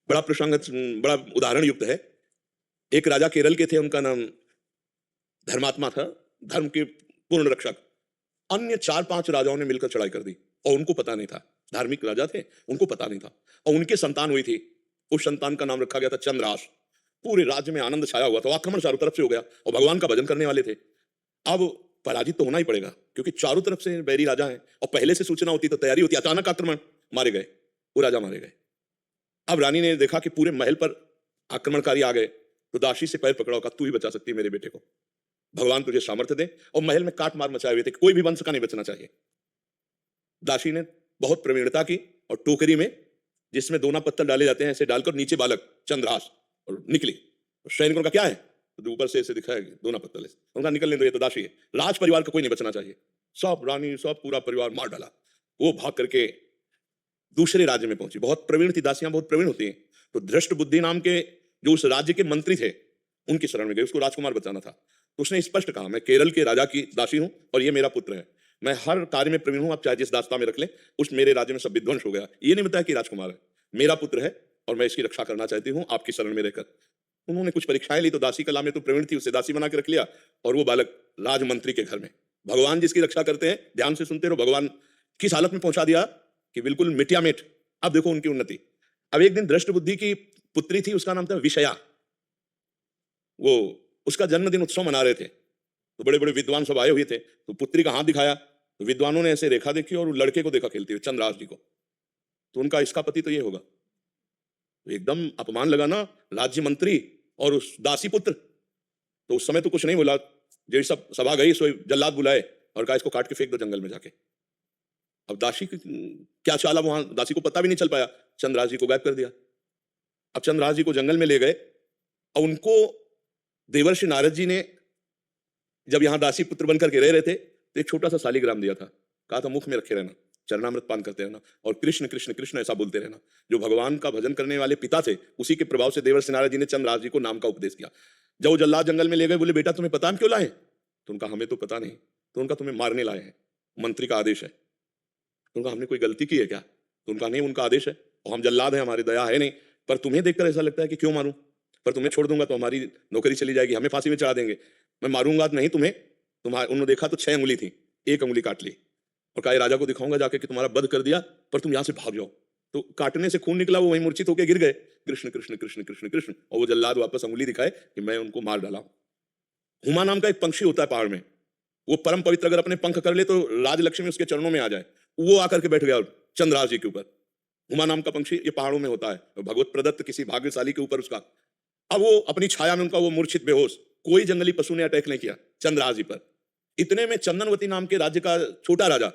बड़ा प्रसंग, बड़ा उदाहरण युक्त है। एक राजा केरल के थे, उनका नाम धर्मात्मा था, धर्म के पूर्ण रक्षक। अन्य 4-5 राजाओं ने मिलकर चढ़ाई कर दी और उनको पता नहीं था। धार्मिक राजा थे, उनको पता नहीं था। और उनके संतान हुई थी, उस संतान का नाम रखा गया था चंद्रहास। पूरे राज्य में आनंद छाया हुआ था, आक्रमण चारों तरफ से हो गया और भगवान का भजन करने वाले थे। अब पराजित तो होना ही पड़ेगा क्योंकि चारों तरफ से बैरी राजा हैं और पहले से सूचना होती तो तैयारी होती। अचानक आक्रमण, मारे गए, वो राजा मारे गए। अब रानी ने देखा कि पूरे महल पर आक्रमणकारी आ गए, तो दासी से पैर पकड़ा, कहा तू ही बचा सकती है मेरे बेटे को, भगवान तुझे सामर्थ्य दे। और महल में काट मार मचाए हुए थे, कोई भी वंश का नहीं बचना चाहिए। दासी ने बहुत प्रवीणता की और टोकरी में, जिसमें दोना पत्थर डाले जाते हैं, ऐसे डालकर नीचे बालक चंद्रहास और निकली। सैनिकों का क्या है, तो ऊपर से ऐसे दिखाया दोना पत्थर, उनका निकलने दो, ये तो दासी है, राज परिवार का कोई नहीं बचना चाहिए। सब रानी, सब पूरा परिवार मार डाला। वो भाग करके दूसरे राज्य में पहुंची। बहुत प्रवीण थी, दासियां बहुत प्रवीण होती हैं। तो धृष्ट बुद्धि नाम के जो उस राज्य के मंत्री थे, उनकी शरण में गई, उसको राजकुमार बचाना था। तो उसने स्पष्ट कहा, मैं केरल के राजा की दासी हूं और ये मेरा पुत्र है, मैं हर कार्य में प्रवीण हूं, आप चाहे जिस दास्ता में रख लें। उस मेरे राज्य में सब विध्वंस हो गया, ये नहीं बताया कि राजकुमार है, मेरा पुत्र है और मैं इसकी रक्षा करना चाहती हूं आपकी शरण में रहकर। उन्होंने कुछ परीक्षाएं ली, तो दासी कला में तो प्रवीण थी, उसे दासी बना के रख लिया। और वो बालक राजमंत्री के घर में। भगवान जिसकी रक्षा करते हैं, ध्यान से सुनते रहो, भगवान किस हालत में पहुंचा दिया कि बिल्कुल मिटिया मिट। अब देखो उनकी उन्नति। अब एक दिन दृष्ट बुद्धि की पुत्री थी, उसका नाम था विषया। वो उसका जन्मदिन उत्सव मना रहे थे, तो बड़े बड़े विद्वान सब आए हुए थे। तो पुत्री का हाथ दिखाया, तो विद्वानों ने ऐसे रेखा देखी और लड़के को देखा खेलते हुए, चंद्रहास जी को। तो उनका इसका पति तो ये होगा। तो एकदम अपमान लगा ना, राज्य मंत्री और उस दासी पुत्र। तो उस समय तो कुछ नहीं बोला, जैसे सब सभा गई, सो जल्लाद बुलाए और कहा इसको काट के फेंक दो जंगल में जाके। अब दासी क्या चाला, वहां दासी को पता भी नहीं चल पाया, चंद्रहास जी को गायब कर दिया। अब चंद्रहास जी को जंगल में ले गए और उनको देवर्षि नारद जी ने, जब यहां दासी पुत्र बनकर के रह रहे थे, तो एक छोटा सा शालिग्राम दिया था, कहा था मुख में रखे रहना, चरणामृत पान करते रहना और कृष्ण कृष्ण कृष्ण ऐसा बोलते रहना। जो भगवान का भजन करने वाले पिता थे, उसी के प्रभाव से देवर्षि नारद जी ने चंद्रहास जी को नाम का उपदेश किया। जब वो जल्लाद जंगल में ले गए, बोले बेटा तुम्हें पता हम क्यों लाए? तो उनका हमें तो पता नहीं। तो उनका तुम्हें मारने लाए हैं, मंत्री का आदेश है। तो उनका हमने कोई गलती की है क्या? तो उनका नहीं, उनका आदेश है और हम जल्लाद हैं, हमारी दया है नहीं, पर तुम्हें देखकर ऐसा लगता है कि क्यों मारूं, पर तुम्हें छोड़ दूंगा तो हमारी नौकरी चली जाएगी, हमें फांसी में चढ़ा देंगे। मैं मारूंगा नहीं तुम्हें, तुम्हारे उन्होंने देखा तो 6 अंगुली थी, एक अंगुली काट ली और कहा राजा को दिखाऊंगा जाके कि तुम्हारा वध कर दिया, पर तुम यहां से भाग जाओ। तो काटने से खून निकला, वो वहीं मूर्छित होकर गिर गए, कृष्ण कृष्ण कृष्ण कृष्ण कृष्ण। और वो जल्लाद वापस अंगुली दिखाए कि मैं उनको मार डाला। हुमा नाम का एक पंक्षी होता है पहाड़ में, वो परम पवित्र, अगर अपने पंख कर ले तो राजलक्ष्मी उसके चरणों में आ जाए। वो आकर के बैठ गया चंद्रहास जी के ऊपर। हुमा नाम का पंक्षी ये पहाड़ों में होता है, भगवत प्रदत्त किसी भाग्यशाली के ऊपर उसका। अब वो अपनी छाया में उनका वो मूर्छित बेहोश, कोई जंगली पशु ने अटैक नहीं किया चंद्रहास जी पर। इतने में चंदनवती नाम के राज्य का छोटा राजा,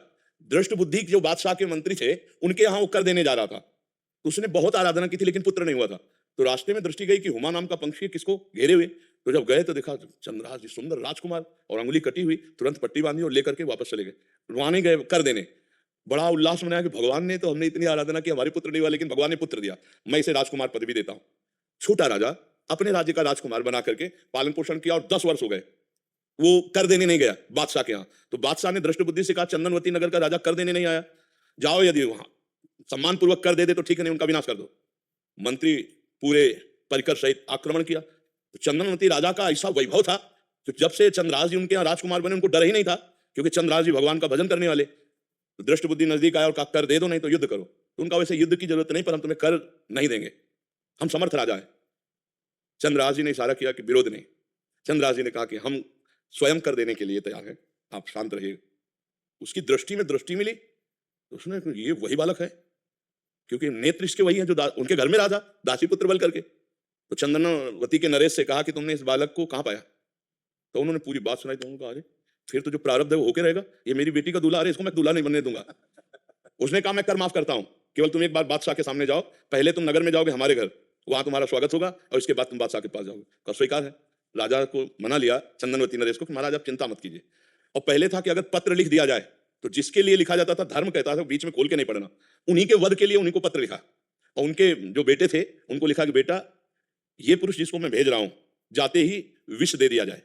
दृष्ट बुद्धि जो बादशाह के मंत्री थे, उनके यहां उत्तर देने जा रहा था। तो उसने बहुत आराधना की थी लेकिन पुत्र नहीं हुआ था। तो रास्ते में दृष्टि गई कि हुमा नाम का पंक्षी किसको घेरे हुए। तो जब गए तो देखा चंद्रहास जी सुंदर राजकुमार और अंगुली कटी हुई, तुरंत पट्टी बांधी और लेकर के वापस चले गए। वहां नहीं गए कर देने, बड़ा उल्लास मनाया कि भगवान ने तो, हमने इतनी आराधना की, हमारे पुत्र नहीं हुआ, लेकिन भगवान ने पुत्र दिया, मैं इसे राजकुमार पदवी देता हूं। छोटा राजा अपने राज्य का राजकुमार बना करके पालन पोषण किया और 10 वर्ष हो गए। वो कर देने नहीं गया बादशाह के यहाँ। तो बादशाह ने दृष्ट बुद्धि से कहा चंदनवती नगर का राजा कर देने नहीं आया, जाओ यदि वहां सम्मान पूर्वक कर दे तो ठीक है, नहीं उनका विनाश कर दो। मंत्री पूरे परिकर सहित आक्रमण किया। तो चंदनवती राजा का ऐसा वैभव था, तो जब से चंद्रहास जी उनके यहाँ राजकुमार बने, उनको डर ही नहीं था, क्योंकि चंद्रहास जी भगवान का भजन करने वाले। तो दृष्ट बुद्धि नजदीक आया और कहा कर दे दो, नहीं तो युद्ध करो। तो उनका वैसे युद्ध की जरूरत नहीं, पर हम तुम्हें कर नहीं देंगे, हम समर्थ राजा है। चंद्रहास जी ने इशारा किया कि विरोध नहीं। चंद्रहास जी ने कहा कि हम स्वयं कर देने के लिए तैयार हैं, आप शांत रहिए। उसकी दृष्टि में दृष्टि मिली, तो उसने ये वही बालक है, क्योंकि नेत्र इसके वही है जो उनके घर में राजा दासी पुत्र बल करके। तो चंदनवती के नरेश से कहा कि तुमने इस बालक को कहां पाया? तो उन्होंने पूरी बात सुनाई। तो उन्होंने कहा फिर तो जो प्रारब्ध है वो होके रहेगा, ये मेरी बेटी का दूल्हा, अरे इसको मैं दूल्हा नहीं बनने दूंगा। उसने कहा मैं कर माफ करता हूं, केवल तुम एक बार बादशाह के सामने जाओ, पहले तुम नगर में जाओगे हमारे घर, वहां तुम्हारा स्वागत होगा और इसके बाद तुम बादशाह के पास जाओगे। कहा स्वीकार है। राजा को मना लिया चंदनवती नरेश को कि महाराज आप चिंता मत कीजिए। और पहले था कि अगर पत्र लिख दिया जाए, तो जिसके लिए लिखा जाता था धर्म कहता था बीच में खोल के नहीं पढ़ना, उन्हीं के वध के लिए उन्हीं को पत्र लिखा। और उनके जो बेटे थे उनको लिखा कि बेटा ये पुरुष जिसको मैं भेज रहा हूं, जाते ही विष दे दिया जाए,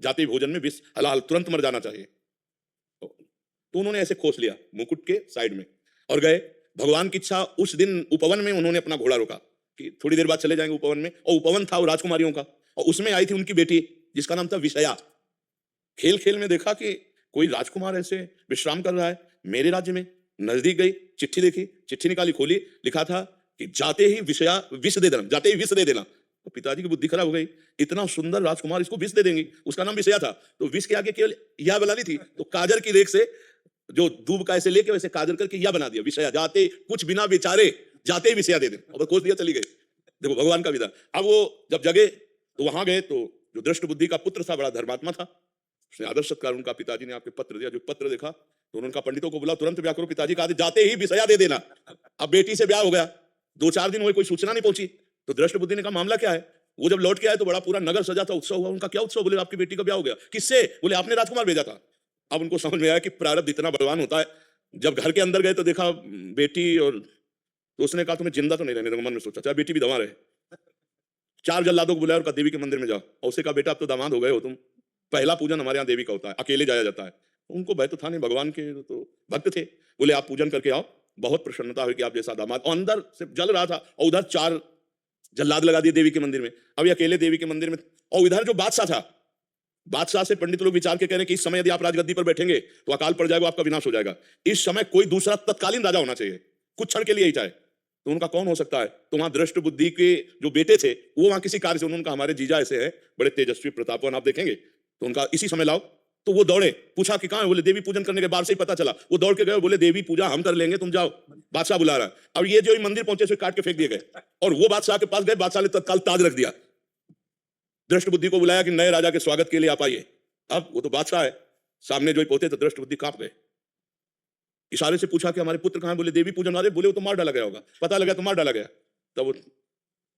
जाते ही भोजन में विष, हलाल, तुरंत मर जाना चाहिए। तो उन्होंने ऐसे खोस लिया मुकुट के साइड में और गए। भगवान की इच्छा, उस दिन उपवन में उन्होंने अपना घोड़ा रोका कि थोड़ी देर बाद चले जाएंगे उपवन में, और उपवन था वो राजकुमारियों का, और उसमें आई थी उनकी बेटी जिसका नाम था विषया। खेल खेल में देखा कि कोई राजकुमार ऐसे विश्राम कर रहा है मेरे राज्य में, नजदीक गई, चिट्ठी देखी, चिट्ठी निकाली, खोली, लिखा था कि जाते ही विषया विष दे देना, जाते ही विष दे देना। तो पिताजी की बुद्धि खराब हो गई, इतना सुंदर राजकुमार, इसको विष दे देंगी, उसका नाम विषया था, तो विष के आगे केवल या बना ली थी, तो काजर की रेख से जो दूब का ऐसे लेके वैसे काजर करके या बना दिया, विषया, जाते कुछ बिना बेचारे जाते ही विषया दे दे, और खोज दिया, चली गई। देखो भगवान का विधान। अब वो जब जगे तो वहां गए, तो जो दृष्ट बुद्धि का पुत्र था, बड़ा धर्मात्मा था, उसने आदर सत्कार, उनका पिताजी ने आपके पत्र दिया, जो पत्र देखा तो उन्होंने कहा पंडितों को बुला, तुरंत ब्याह करो, पिताजी कहा जाते ही विषया दे देना। अब बेटी से ब्याह हो गया, 2-4 दिन हुए, कोई सूचना नहीं पहुंची, तो दृष्ट बुद्धि ने कहा मामला क्या है। वो जब लौट के आए तो बड़ा पूरा नगर सजा था, उत्सव हुआ। उनका क्या उत्सव? बोले आपकी बेटी का ब्याह हो गया। किससे? बोले आपने राजकुमार भेजा था। अब उनको समझ में आया कि प्रारब्ध इतना बलवान होता है। जब घर के अंदर गए तो देखा बेटी, और तो उसने कहा तुम्हें जिंदा तो नहीं रहने दूंगा, मन में सोचा चाहे बेटी भी दवा रहे। 4 जल्लादों को बुलाया और कहा देवी के मंदिर में जाओ, और उसे कहा बेटा अब तो दामाद हो गए हो तुम, पहला पूजन हमारे यहाँ देवी का होता है, अकेले जाया जाता है। उनको भय तो था नहीं, भगवान के तो भक्त थे। बोले आप पूजन करके आओ, बहुत प्रसन्नता हुई कि आप जैसा दामाद। और अंदर से जल रहा था, और उधर 4 जल्लाद लगा दिए देवी के मंदिर में। अब ये अकेले देवी के मंदिर में, और इधर जो बादशाह था, बादशाह से पंडित लोग विचार के कह रहे हैं कि इस समय यदि आप राजगद्दी पर बैठेंगे तो अकाल पड़ जाएगा, आपका विनाश हो जाएगा। इस समय कोई दूसरा तत्कालीन राजा होना चाहिए, कुछ क्षण के लिए ही चाहे। तो उनका कौन हो सकता है? तो वहां दृष्ट बुद्धि के जो बेटे थे वो वहां किसी कार्य से, उन्होंने कहा हमारे जीजा ऐसे हैं, बड़े तेजस्वी प्रतापवान, आप देखेंगे, तो उनका इसी समय लाओ। तो वो दौड़े, पूछा कि कहां है? बोले देवी पूजन करने के बाद से ही पता चला। वो दौड़ के गए, बोले देवी पूजा हम कर लेंगे, तुम जाओ, बादशाह बुला रहा है। अब ये जो मंदिर पहुंचे उसे काट के फेंक दिए गए, और वो बादशाह के पास गए, बादशाह ने तत्काल ताज रख दिया। दृष्ट बुद्धि को बुलाया कि नए राजा के स्वागत के लिए आप आइए। अब वो तो बादशाह है, सामने जो पहुंचे तो दृष्ट बुद्धि कांप गए। इशारे से पूछा कि हमारे पुत्र कहां है? बोले देवी पूजन वाले। बोले वो तो मार डाला गया होगा। पता लगा तो मार डाला गया। तब वो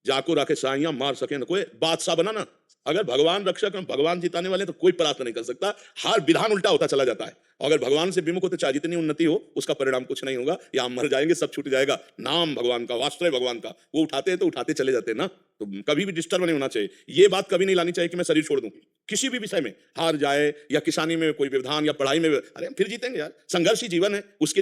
जाको राखे साइयां, मार सके न कोई, बादशाह बना ना। अगर भगवान रक्षक, भगवान जिताने वाले, तो कोई परास्त नहीं कर सकता। हर विधान उल्टा होता चला जाता है। अगर भगवान से विमुख हो तो चाहे जितनी उन्नति हो, उसका परिणाम कुछ नहीं होगा, या हम मर जाएंगे, सब छूट जाएगा। नाम भगवान का, वास्त्र भगवान का, वो उठाते हैं तो उठाते चले जाते हैं ना। तो कभी भी डिस्टर्ब नहीं होना चाहिए। ये बात कभी नहीं लानी चाहिए कि मैं शरीर छोड़ दूं किसी भी विषय में, हार जाए या किसानी में कोई व्यवधान या पढ़ाई में। अरे फिर जीतेंगे यार, संघर्ष ही जीवन है, उसके